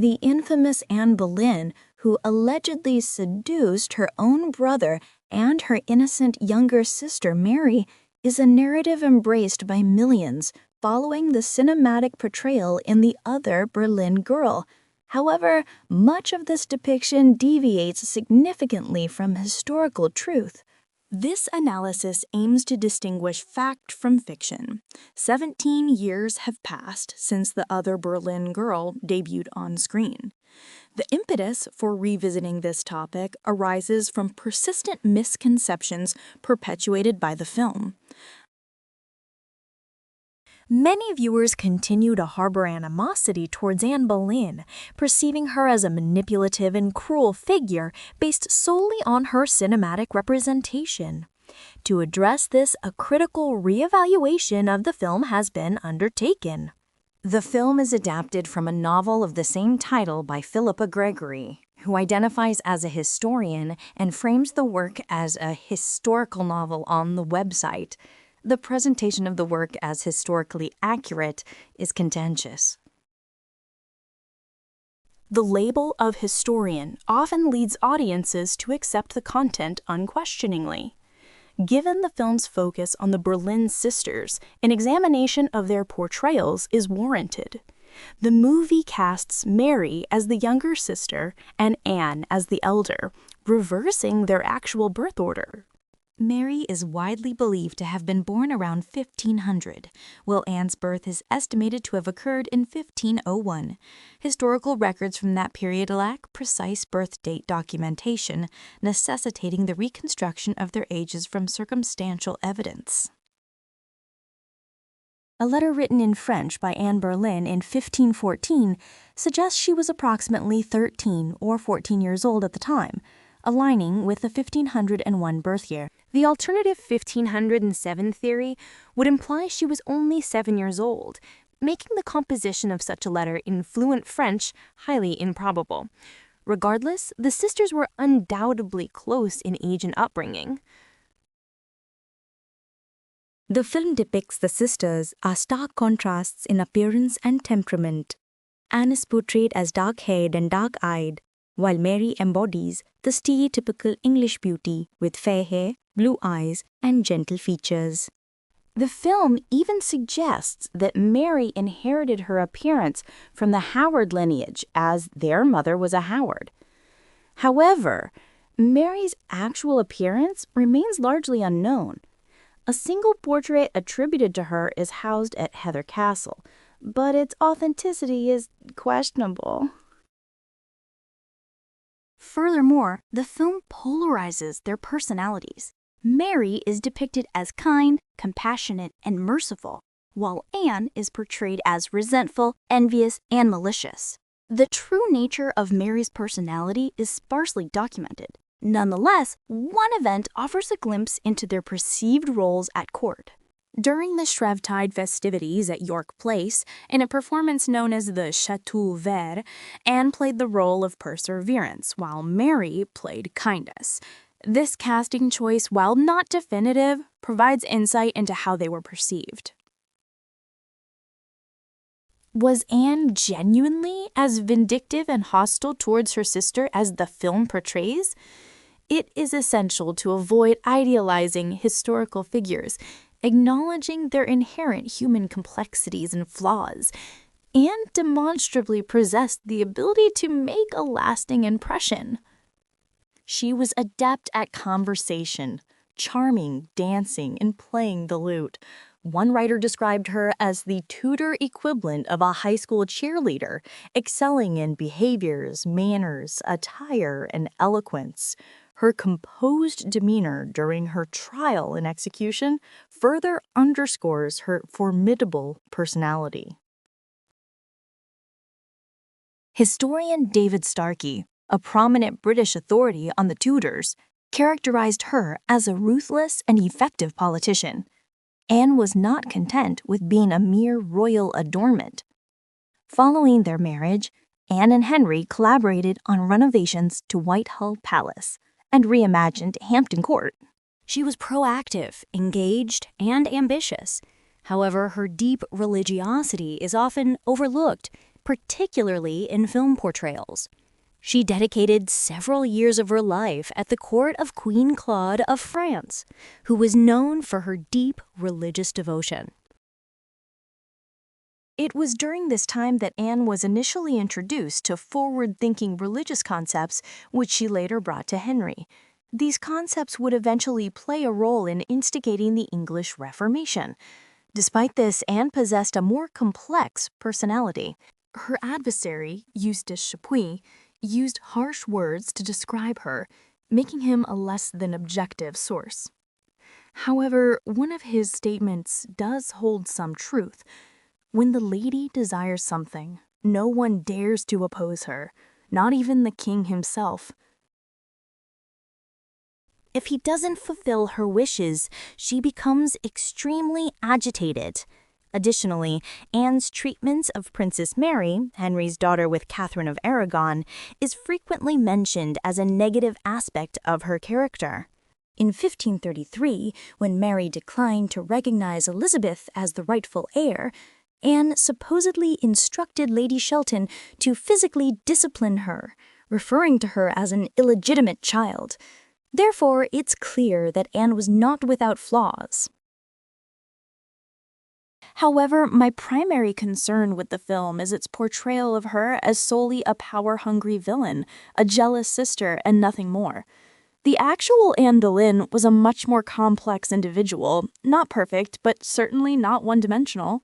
The infamous Anne Boleyn, who allegedly seduced her own brother and her innocent younger sister Mary, is a narrative embraced by millions, following the cinematic portrayal in The Other Berlin Girl. However, much of this depiction deviates significantly from historical truth. This analysis aims to distinguish fact from fiction. 17 years have passed since The Other Berlin Girl debuted on screen. The impetus for revisiting this topic arises from persistent misconceptions perpetuated by the film. Many viewers continue to harbor animosity towards Anne Boleyn, perceiving her as a manipulative and cruel figure based solely on her cinematic representation. To address this, a critical reevaluation of the film has been undertaken. The film is adapted from a novel of the same title by Philippa Gregory, who identifies as a historian and frames the work as a historical novel on the website. The presentation of the work as historically accurate is contentious. The label of historian often leads audiences to accept the content unquestioningly. Given the film's focus on the Berlin sisters, an examination of their portrayals is warranted. The movie casts Mary as the younger sister and Anne as the elder, reversing their actual birth order. Mary is widely believed to have been born around 1500, while Anne's birth is estimated to have occurred in 1501. Historical records from that period lack precise birth date documentation, necessitating the reconstruction of their ages from circumstantial evidence. A letter written in French by Anne Boleyn in 1514 suggests she was approximately 13 or 14 years old at the time, aligning with the 1501 birth year. The alternative 1507 theory would imply she was only 7 years old, making the composition of such a letter in fluent French highly improbable. Regardless, the sisters were undoubtedly close in age and upbringing. The film depicts the sisters as stark contrasts in appearance and temperament. Anne is portrayed as dark-haired and dark-eyed, while Mary embodies the stereotypical English beauty with fair hair, blue eyes, and gentle features. The film even suggests that Mary inherited her appearance from the Howard lineage, as their mother was a Howard. However, Mary's actual appearance remains largely unknown. A single portrait attributed to her is housed at Heather Castle, but its authenticity is questionable. Furthermore, the film polarizes their personalities. Mary is depicted as kind, compassionate, and merciful, while Anne is portrayed as resentful, envious, and malicious. The true nature of Mary's personality is sparsely documented. Nonetheless, one event offers a glimpse into their perceived roles at court. During the Shrevetide festivities at York Place, in a performance known as the Chateau Vert, Anne played the role of Perseverance, while Mary played Kindness. This casting choice, while not definitive, provides insight into how they were perceived. Was Anne genuinely as vindictive and hostile towards her sister as the film portrays? It is essential to avoid idealizing historical figures, acknowledging their inherent human complexities and flaws. Anne demonstrably possessed the ability to make a lasting impression. She was adept at conversation, charming, dancing, and playing the lute. One writer described her as the Tudor equivalent of a high school cheerleader, excelling in behaviors, manners, attire, and eloquence. Her composed demeanor during her trial and execution further underscores her formidable personality. Historian David Starkey, a prominent British authority on the Tudors, characterized her as a ruthless and effective politician. Anne was not content with being a mere royal adornment. Following their marriage, Anne and Henry collaborated on renovations to Whitehall Palace and reimagined Hampton Court. She was proactive, engaged, and ambitious. However, her deep religiosity is often overlooked, particularly in film portrayals. She dedicated several years of her life at the court of Queen Claude of France, who was known for her deep religious devotion. It was during this time that Anne was initially introduced to forward-thinking religious concepts, which she later brought to Henry. These concepts would eventually play a role in instigating the English Reformation. Despite this, Anne possessed a more complex personality. Her adversary, Eustace Chapuis, used harsh words to describe her, making him a less than objective source. However, one of his statements does hold some truth. When the lady desires something, no one dares to oppose her, not even the king himself. If he doesn't fulfill her wishes, she becomes extremely agitated. Additionally, Anne's treatment of Princess Mary, Henry's daughter with Catherine of Aragon, is frequently mentioned as a negative aspect of her character. In 1533, when Mary declined to recognize Elizabeth as the rightful heir, Anne supposedly instructed Lady Shelton to physically discipline her, referring to her as an illegitimate child. Therefore, it's clear that Anne was not without flaws. However, my primary concern with the film is its portrayal of her as solely a power-hungry villain, a jealous sister, and nothing more. The actual Anne Boleyn was a much more complex individual, not perfect, but certainly not one-dimensional.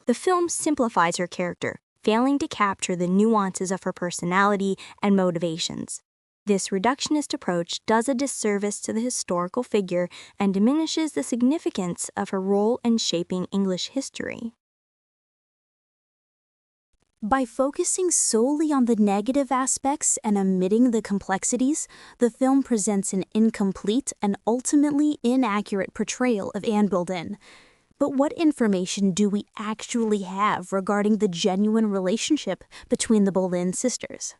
The film simplifies her character, failing to capture the nuances of her personality and motivations. This reductionist approach does a disservice to the historical figure and diminishes the significance of her role in shaping English history. By focusing solely on the negative aspects and omitting the complexities, the film presents an incomplete and ultimately inaccurate portrayal of Anne Boleyn. But what information do we actually have regarding the genuine relationship between the Boleyn sisters?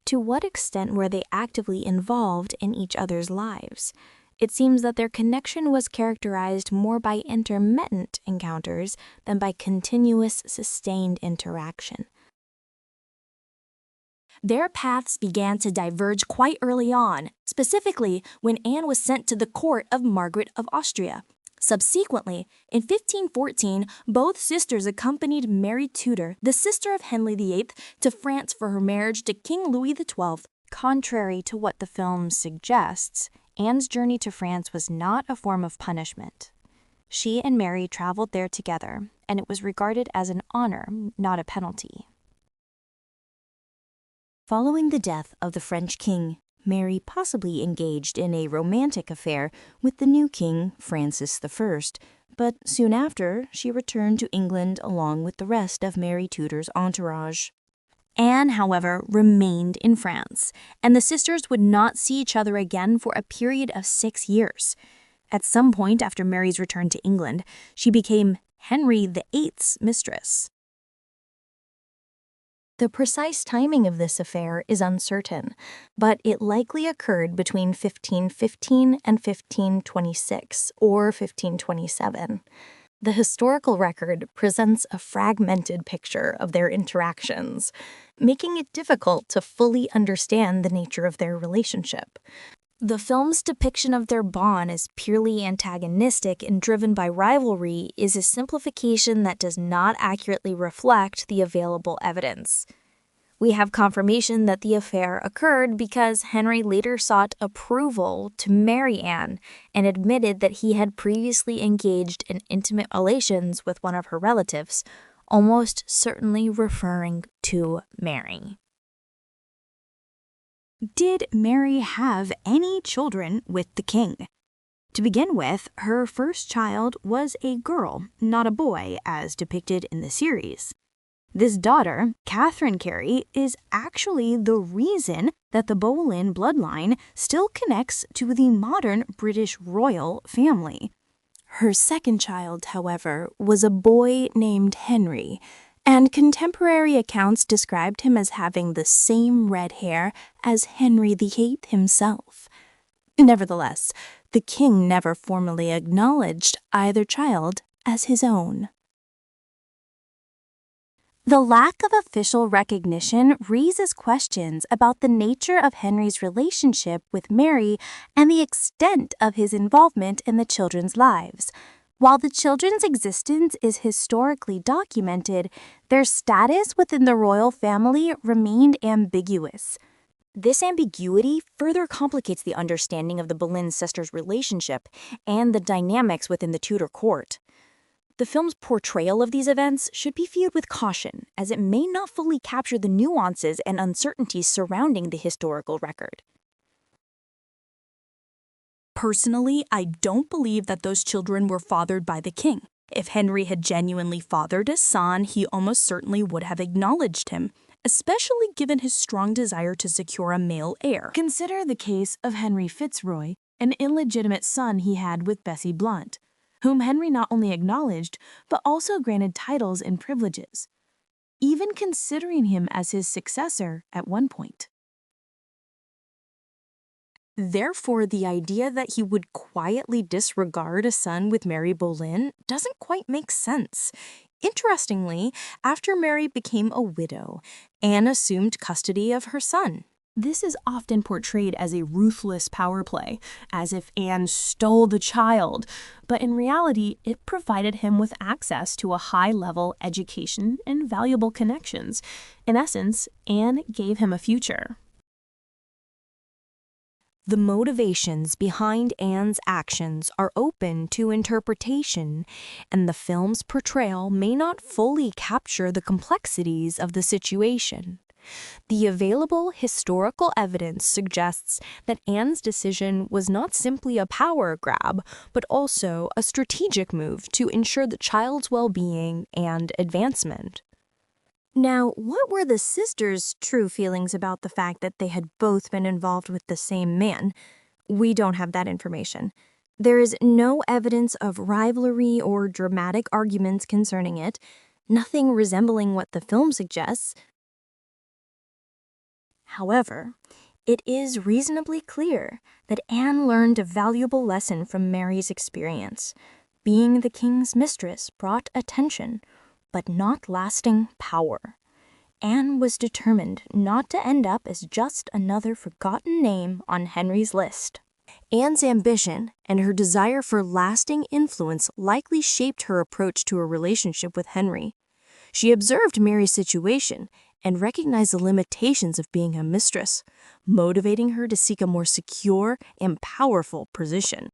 To what extent were they actively involved in each other's lives? It seems that their connection was characterized more by intermittent encounters than by continuous, sustained interaction. Their paths began to diverge quite early on, specifically when Anne was sent to the court of Margaret of Austria. Subsequently, in 1514, both sisters accompanied Mary Tudor, the sister of Henry VIII, to France for her marriage to King Louis XII. Contrary to what the film suggests, Anne's journey to France was not a form of punishment. She and Mary traveled there together, and it was regarded as an honor, not a penalty. Following the death of the French king, Mary possibly engaged in a romantic affair with the new king, Francis I, but soon after, she returned to England along with the rest of Mary Tudor's entourage. Anne, however, remained in France, and the sisters would not see each other again for a period of 6 years. At some point after Mary's return to England, she became Henry VIII's mistress. The precise timing of this affair is uncertain, but it likely occurred between 1515 and 1526 or 1527. The historical record presents a fragmented picture of their interactions, making it difficult to fully understand the nature of their relationship. The film's depiction of their bond as purely antagonistic and driven by rivalry is a simplification that does not accurately reflect the available evidence. We have confirmation that the affair occurred because Henry later sought approval to marry Anne and admitted that he had previously engaged in intimate relations with one of her relatives, almost certainly referring to Mary. Did Mary have any children with the king? To begin with, her first child was a girl, not a boy, as depicted in the series. This daughter, Catherine Carey, is actually the reason that the Boleyn bloodline still connects to the modern British royal family. Her second child, however, was a boy named Henry, and contemporary accounts described him as having the same red hair as Henry VIII himself. Nevertheless, the king never formally acknowledged either child as his own. The lack of official recognition raises questions about the nature of Henry's relationship with Mary and the extent of his involvement in the children's lives. While the children's existence is historically documented, their status within the royal family remained ambiguous. This ambiguity further complicates the understanding of the Boleyn sisters' relationship and the dynamics within the Tudor court. The film's portrayal of these events should be viewed with caution, as it may not fully capture the nuances and uncertainties surrounding the historical record. Personally, I don't believe that those children were fathered by the king. If Henry had genuinely fathered a son, he almost certainly would have acknowledged him, especially given his strong desire to secure a male heir. Consider the case of Henry Fitzroy, an illegitimate son he had with Bessie Blount, whom Henry not only acknowledged, but also granted titles and privileges, even considering him as his successor at one point. Therefore, the idea that he would quietly disregard a son with Mary Boleyn doesn't quite make sense. Interestingly, after Mary became a widow, Anne assumed custody of her son. This is often portrayed as a ruthless power play, as if Anne stole the child, but in reality, it provided him with access to a high-level education and valuable connections. In essence, Anne gave him a future. The motivations behind Anne's actions are open to interpretation, and the film's portrayal may not fully capture the complexities of the situation. The available historical evidence suggests that Anne's decision was not simply a power grab, but also a strategic move to ensure the child's well-being and advancement. Now, what were the sisters' true feelings about the fact that they had both been involved with the same man? We don't have that information. There is no evidence of rivalry or dramatic arguments concerning it, nothing resembling what the film suggests. However, it is reasonably clear that Anne learned a valuable lesson from Mary's experience. Being the king's mistress brought attention, but not lasting power. Anne was determined not to end up as just another forgotten name on Henry's list. Anne's ambition and her desire for lasting influence likely shaped her approach to a relationship with Henry. She observed Mary's situation and recognized the limitations of being a mistress, motivating her to seek a more secure and powerful position.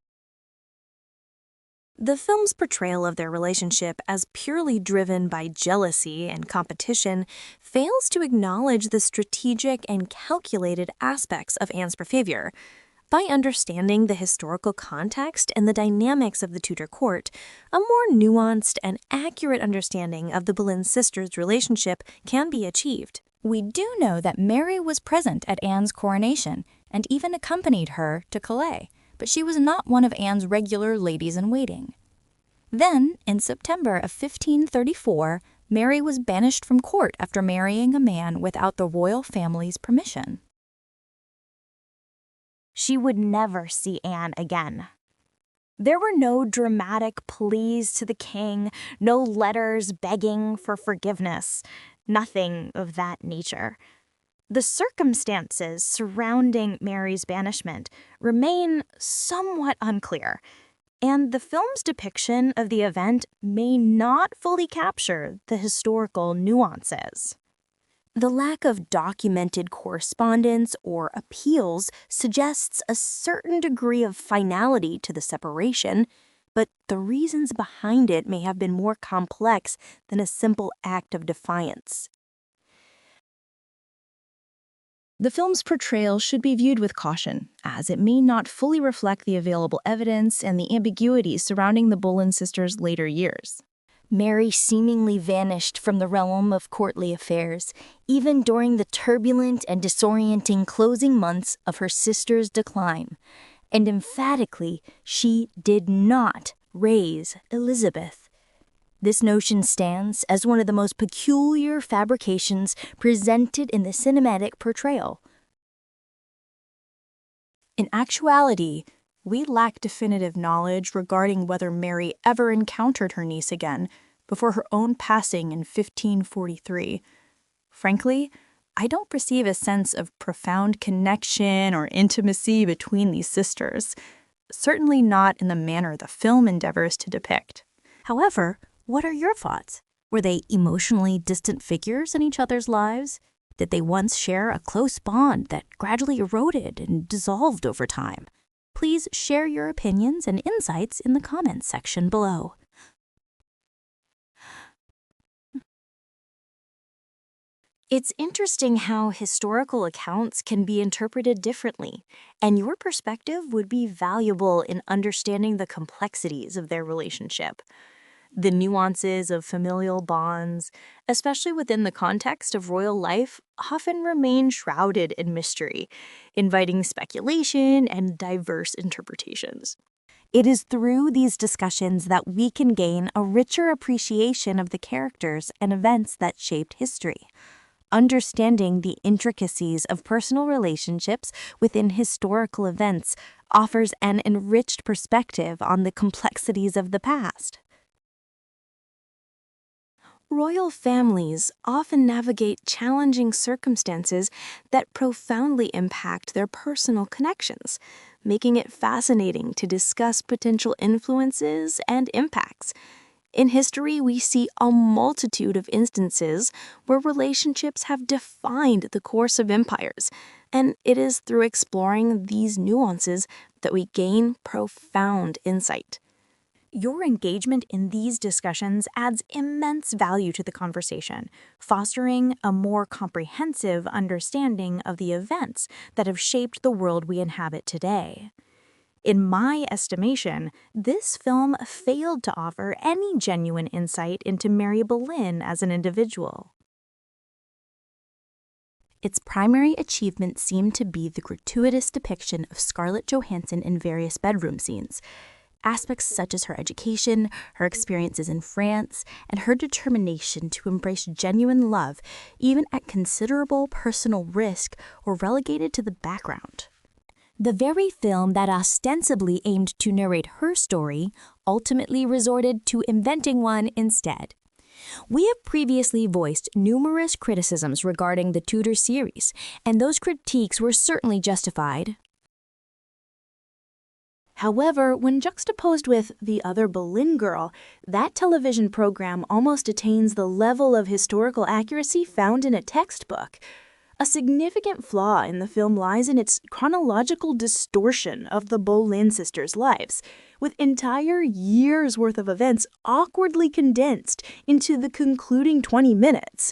The film's portrayal of their relationship as purely driven by jealousy and competition fails to acknowledge the strategic and calculated aspects of Anne's behavior. By understanding the historical context and the dynamics of the Tudor court, a more nuanced and accurate understanding of the Boleyn sisters' relationship can be achieved. We do know that Mary was present at Anne's coronation and even accompanied her to Calais, but she was not one of Anne's regular ladies-in-waiting. Then, in September of 1534, Mary was banished from court after marrying a man without the royal family's permission. She would never see Anne again. There were no dramatic pleas to the king, no letters begging for forgiveness, nothing of that nature. The circumstances surrounding Mary's banishment remain somewhat unclear, and the film's depiction of the event may not fully capture the historical nuances. The lack of documented correspondence or appeals suggests a certain degree of finality to the separation, but the reasons behind it may have been more complex than a simple act of defiance. The film's portrayal should be viewed with caution, as it may not fully reflect the available evidence and the ambiguities surrounding the Boleyn sisters' later years. Mary seemingly vanished from the realm of courtly affairs, even during the turbulent and disorienting closing months of her sister's decline. And emphatically, she did not raise Elizabeth. This notion stands as one of the most peculiar fabrications presented in the cinematic portrayal. In actuality, we lack definitive knowledge regarding whether Mary ever encountered her niece again, before her own passing in 1543. Frankly, I don't perceive a sense of profound connection or intimacy between these sisters, certainly not in the manner the film endeavors to depict. However, what are your thoughts? Were they emotionally distant figures in each other's lives? Did they once share a close bond that gradually eroded and dissolved over time? Please share your opinions and insights in the comments section below. It's interesting how historical accounts can be interpreted differently, and your perspective would be valuable in understanding the complexities of their relationship. The nuances of familial bonds, especially within the context of royal life, often remain shrouded in mystery, inviting speculation and diverse interpretations. It is through these discussions that we can gain a richer appreciation of the characters and events that shaped history. Understanding the intricacies of personal relationships within historical events offers an enriched perspective on the complexities of the past. Royal families often navigate challenging circumstances that profoundly impact their personal connections, making it fascinating to discuss potential influences and impacts. In history, we see a multitude of instances where relationships have defined the course of empires, and it is through exploring these nuances that we gain profound insight. Your engagement in these discussions adds immense value to the conversation, fostering a more comprehensive understanding of the events that have shaped the world we inhabit today. In my estimation, this film failed to offer any genuine insight into Mary Boleyn as an individual. Its primary achievement seemed to be the gratuitous depiction of Scarlett Johansson in various bedroom scenes. Aspects such as her education, her experiences in France, and her determination to embrace genuine love, even at considerable personal risk, were relegated to the background. The very film that ostensibly aimed to narrate her story ultimately resorted to inventing one instead. We have previously voiced numerous criticisms regarding the Tudor series, and those critiques were certainly justified. However, when juxtaposed with The Other Boleyn Girl, that television program almost attains the level of historical accuracy found in a textbook. A significant flaw in the film lies in its chronological distortion of the Boleyn sisters' lives, with entire years' worth of events awkwardly condensed into the concluding 20 minutes.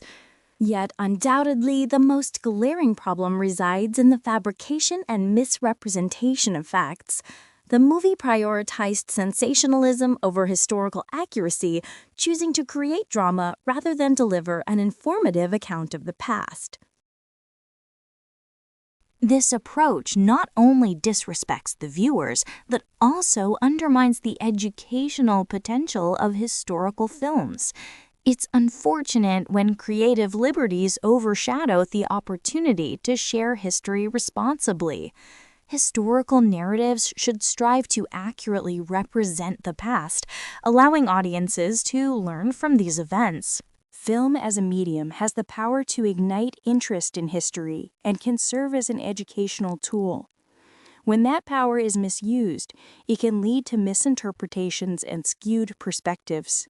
Yet, undoubtedly, the most glaring problem resides in the fabrication and misrepresentation of facts. The movie prioritized sensationalism over historical accuracy, choosing to create drama rather than deliver an informative account of the past. This approach not only disrespects the viewers, but also undermines the educational potential of historical films. It's unfortunate when creative liberties overshadow the opportunity to share history responsibly. Historical narratives should strive to accurately represent the past, allowing audiences to learn from these events. Film as a medium has the power to ignite interest in history and can serve as an educational tool. When that power is misused, it can lead to misinterpretations and skewed perspectives.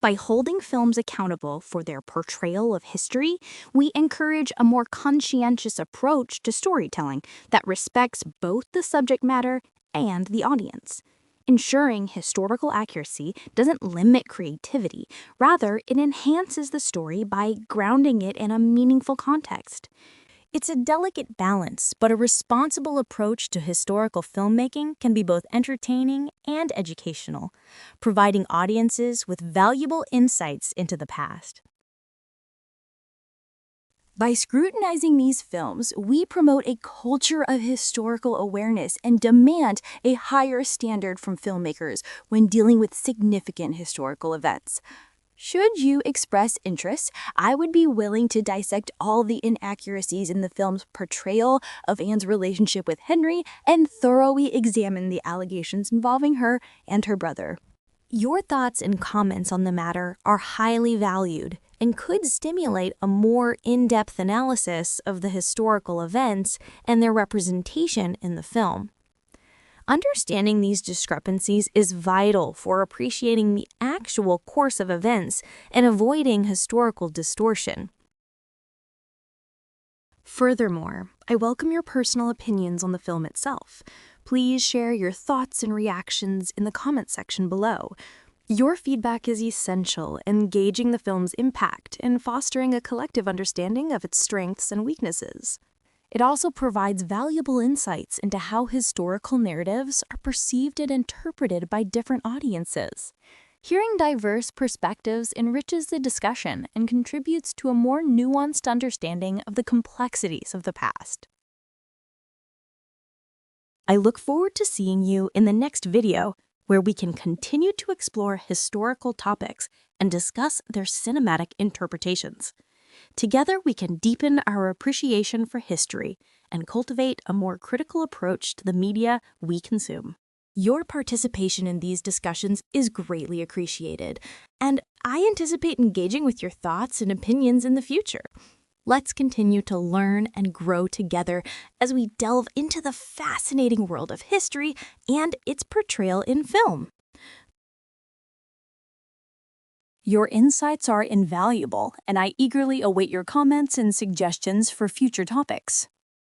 By holding films accountable for their portrayal of history, we encourage a more conscientious approach to storytelling that respects both the subject matter and the audience. Ensuring historical accuracy doesn't limit creativity, rather, it enhances the story by grounding it in a meaningful context. It's a delicate balance, but a responsible approach to historical filmmaking can be both entertaining and educational, providing audiences with valuable insights into the past. By scrutinizing these films, we promote a culture of historical awareness and demand a higher standard from filmmakers when dealing with significant historical events. Should you express interest, I would be willing to dissect all the inaccuracies in the film's portrayal of Anne's relationship with Henry and thoroughly examine the allegations involving her and her brother. Your thoughts and comments on the matter are highly valued and could stimulate a more in-depth analysis of the historical events and their representation in the film. Understanding these discrepancies is vital for appreciating the actual course of events and avoiding historical distortion. Furthermore, I welcome your personal opinions on the film itself. Please share your thoughts and reactions in the comment section below. Your feedback is essential in gauging the film's impact and fostering a collective understanding of its strengths and weaknesses. It also provides valuable insights into how historical narratives are perceived and interpreted by different audiences. Hearing diverse perspectives enriches the discussion and contributes to a more nuanced understanding of the complexities of the past. I look forward to seeing you in the next video, where we can continue to explore historical topics and discuss their cinematic interpretations. Together, we can deepen our appreciation for history and cultivate a more critical approach to the media we consume. Your participation in these discussions is greatly appreciated, and I anticipate engaging with your thoughts and opinions in the future. Let's continue to learn and grow together as we delve into the fascinating world of history and its portrayal in film. Your insights are invaluable, and I eagerly await your comments and suggestions for future topics.